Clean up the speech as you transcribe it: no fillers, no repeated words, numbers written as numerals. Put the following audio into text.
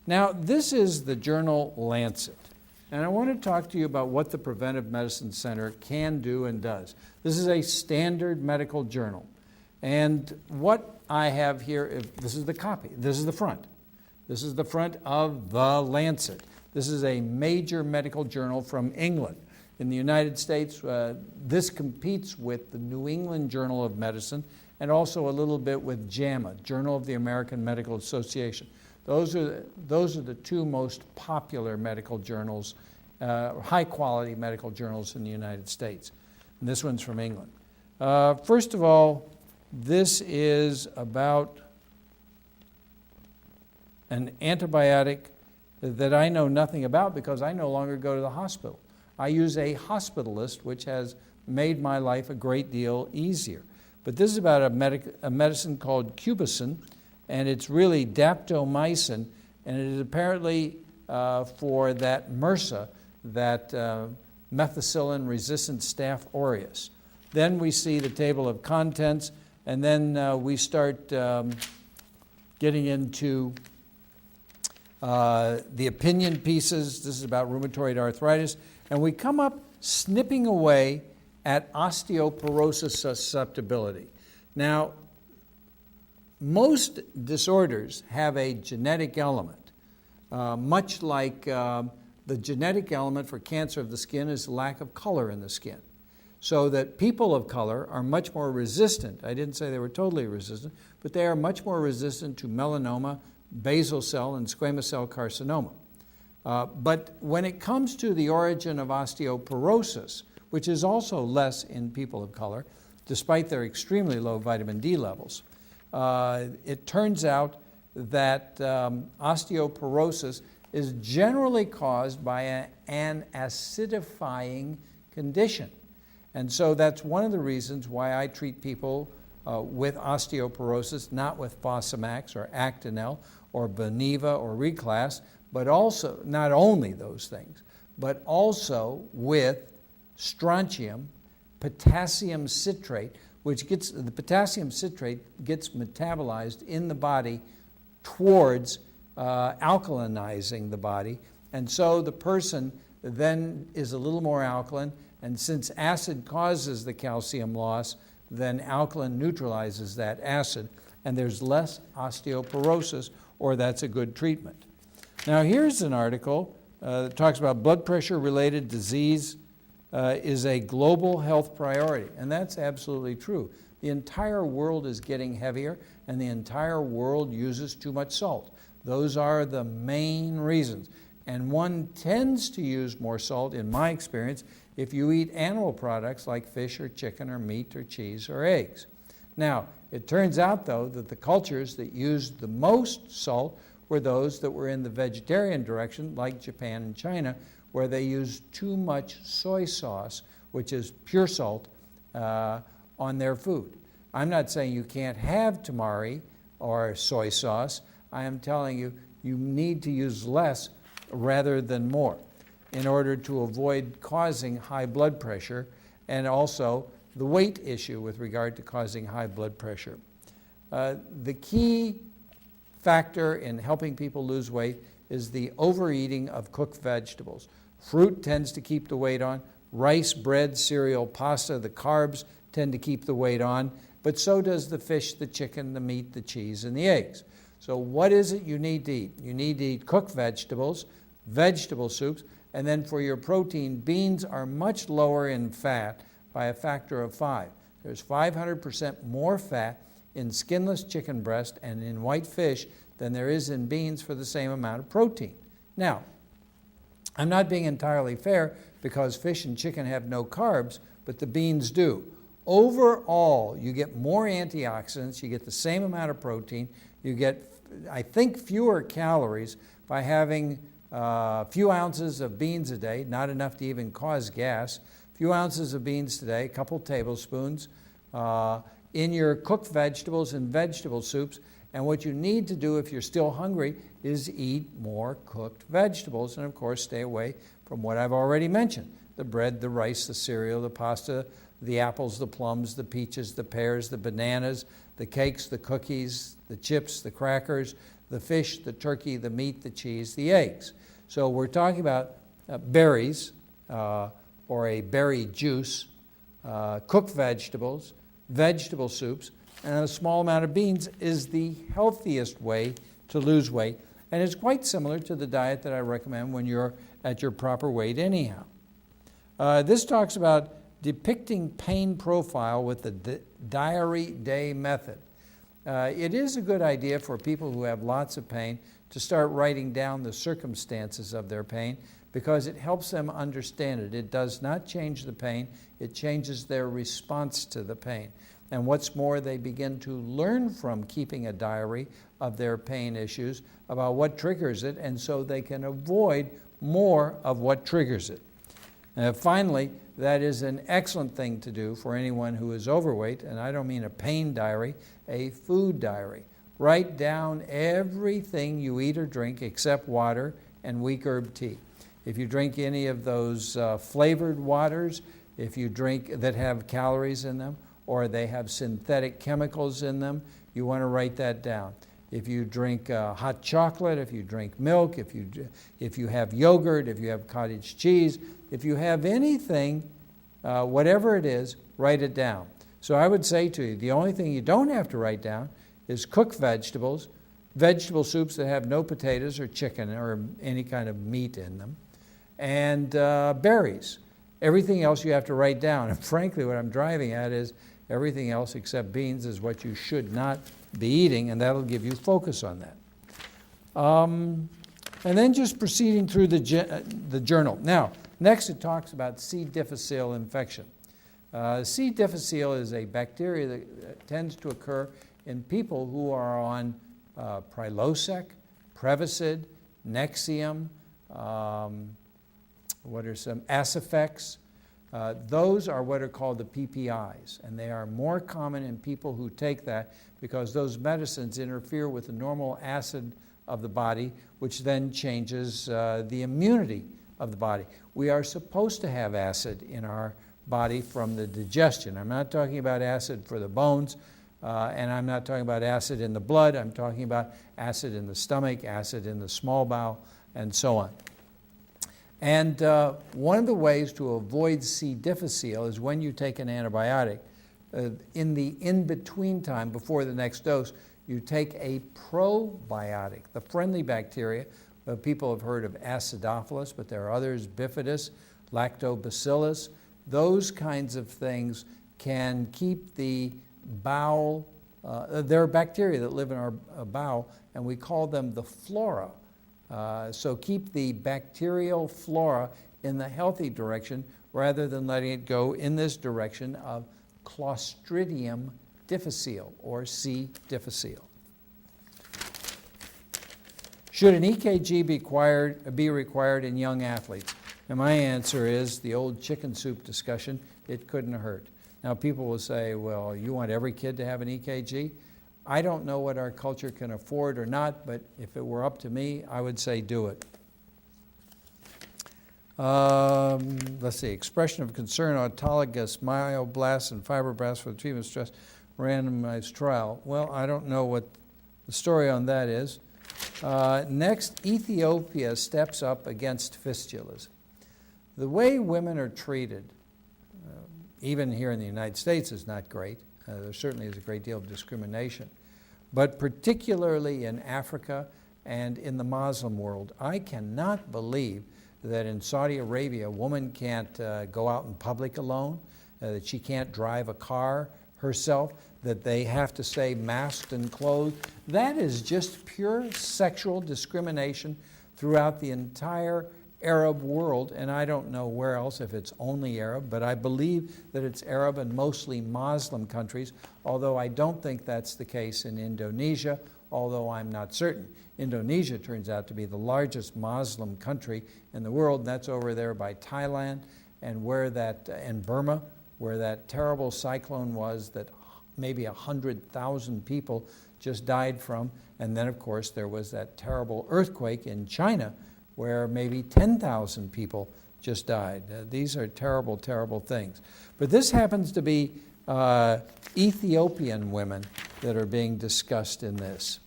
Now, this is the journal Lancet, and I want to talk to you about what the Preventive Medicine Center can do and does. This is a standard medical journal, and what I have here, this is the copy, this is the front. This is the front of the Lancet. This is a major medical journal from England. In the United States, this competes with the New England Journal of Medicine and also a little bit with JAMA, Journal of the American Medical Association. Those are the two most popular medical journals, high-quality medical journals in the United States. And this one's from England. First of all, this is about an antibiotic that I know nothing about because I no longer go to the hospital. I use a hospitalist, which has made my life a great deal easier. But this is about a medicine called Cubicin, and it's really daptomycin, and it is apparently for that MRSA, that methicillin-resistant Staph aureus. Then we see the table of contents, and then we start getting into the opinion pieces. This is about rheumatoid arthritis. And we come up snipping away at osteoporosis susceptibility. Now, most disorders have a genetic element, much like the genetic element for cancer of the skin is lack of color in the skin. So that people of color are much more resistant. I didn't say they were totally resistant, but they are much more resistant to melanoma, basal cell, and squamous cell carcinoma. But when it comes to the origin of osteoporosis, which is also less in people of color, despite their extremely low vitamin D levels, it turns out that osteoporosis is generally caused by an acidifying condition. And so that's one of the reasons why I treat people with osteoporosis, not with Fosamax or Actonel or Beniva or Reclass, but also, not only those things, but also with strontium, potassium citrate, the potassium citrate gets metabolized in the body towards alkalinizing the body. And so the person then is a little more alkaline, and since acid causes the calcium loss, then alkaline neutralizes that acid, and there's less osteoporosis, or that's a good treatment. Now here's an article that talks about blood pressure-related disease is a global health priority, and that's absolutely true. The entire world is getting heavier, and the entire world uses too much salt. Those are the main reasons. And one tends to use more salt, in my experience, if you eat animal products like fish or chicken or meat or cheese or eggs. Now, it turns out, though, that the cultures that used the most salt were those that were in the vegetarian direction, like Japan and China, where they used too much soy sauce, which is pure salt, on their food. I'm not saying you can't have tamari or soy sauce. I am telling you, you need to use less rather than more in order to avoid causing high blood pressure and also the weight issue with regard to causing high blood pressure. The key factor in helping people lose weight is the overeating of cooked vegetables. Fruit tends to keep the weight on. Rice, bread, cereal, pasta, the carbs tend to keep the weight on, but so does the fish, the chicken, the meat, the cheese, and the eggs. So what is it you need to eat? You need to eat cooked vegetables, vegetable soups, and then for your protein, beans are much lower in fat by a factor of 5. There's 500% more fat in skinless chicken breast and in white fish than there is in beans for the same amount of protein. Now, I'm not being entirely fair because fish and chicken have no carbs, but the beans do. Overall, you get more antioxidants, you get the same amount of protein, you get, I think, fewer calories by having a few ounces of beans a day, not enough to even cause gas, a few ounces of beans today, a couple tablespoons, in your cooked vegetables and vegetable soups. And what you need to do if you're still hungry is eat more cooked vegetables and, of course, stay away from what I've already mentioned, the bread, the rice, the cereal, the pasta, the apples, the plums, the peaches, the pears, the bananas, the cakes, the cookies, the chips, the crackers, the fish, the turkey, the meat, the cheese, the eggs. So we're talking about berries or a berry juice, cooked vegetables, vegetable soups, and a small amount of beans is the healthiest way to lose weight. And it's quite similar to the diet that I recommend when you're at your proper weight anyhow. This talks about depicting pain profile with the diary day method. It is a good idea for people who have lots of pain to start writing down the circumstances of their pain because it helps them understand it. It does not change the pain, it changes their response to the pain. And what's more, they begin to learn from keeping a diary of their pain issues about what triggers it, and so they can avoid more of what triggers it. Finally, that is an excellent thing to do for anyone who is overweight, and I don't mean a pain diary, a food diary. Write down everything you eat or drink except water and weak herb tea. If you drink any of those flavored waters, if you drink that have calories in them, or they have synthetic chemicals in them, you want to write that down. If you drink hot chocolate, if you drink milk, if you have yogurt, if you have cottage cheese, if you have anything, whatever it is, write it down. So I would say to you, the only thing you don't have to write down is cooked vegetables, vegetable soups that have no potatoes or chicken or any kind of meat in them, and berries. Everything else you have to write down. And frankly, what I'm driving at is everything else except beans is what you should not be eating, and that'll give you focus on that. And then just proceeding through the journal. Now, next it talks about C. difficile infection. C. difficile is a bacteria that tends to occur in people who are on Prilosec, Prevacid, Nexium, what are some Acifex. Those are what are called the PPIs, and they are more common in people who take that because those medicines interfere with the normal acid of the body, which then changes the immunity of the body. We are supposed to have acid in our body from the digestion. I'm not talking about acid for the bones, and I'm not talking about acid in the blood. I'm talking about acid in the stomach, acid in the small bowel, and so on. And one of the ways to avoid C. difficile is when you take an antibiotic, in the in-between time before the next dose, you take a probiotic, the friendly bacteria. People have heard of Acidophilus, but there are others, Bifidus, Lactobacillus. Those kinds of things can keep the bowel, there are bacteria that live in our bowel, and we call them the flora. So keep the bacterial flora in the healthy direction rather than letting it go in this direction of Clostridium difficile or C. difficile. Should an EKG be required in young athletes? And my answer is the old chicken soup discussion, it couldn't hurt. Now people will say, well, you want every kid to have an EKG? I don't know what our culture can afford or not, but if it were up to me, I would say do it. Let's see, expression of concern, autologous myoblasts and fibroblasts for the treatment of stress, randomized trial. Well, I don't know what the story on that is. Next, Ethiopia steps up against fistulas. The way women are treated, even here in the United States, is not great. There certainly is a great deal of discrimination. But particularly in Africa and in the Muslim world, I cannot believe that in Saudi Arabia, a woman can't go out in public alone, that she can't drive a car herself, that they have to stay masked and clothed. That is just pure sexual discrimination throughout the entire Arab world, and I don't know where else, if it's only Arab, but I believe that it's Arab and mostly Muslim countries, although I don't think that's the case in Indonesia, although I'm not certain. Indonesia turns out to be the largest Muslim country in the world, and that's over there by Thailand, and and Burma, where that terrible cyclone was that maybe 100,000 people just died from, and then of course there was that terrible earthquake in China, where maybe 10,000 people just died. These are terrible, terrible things. But this happens to be Ethiopian women that are being discussed in this.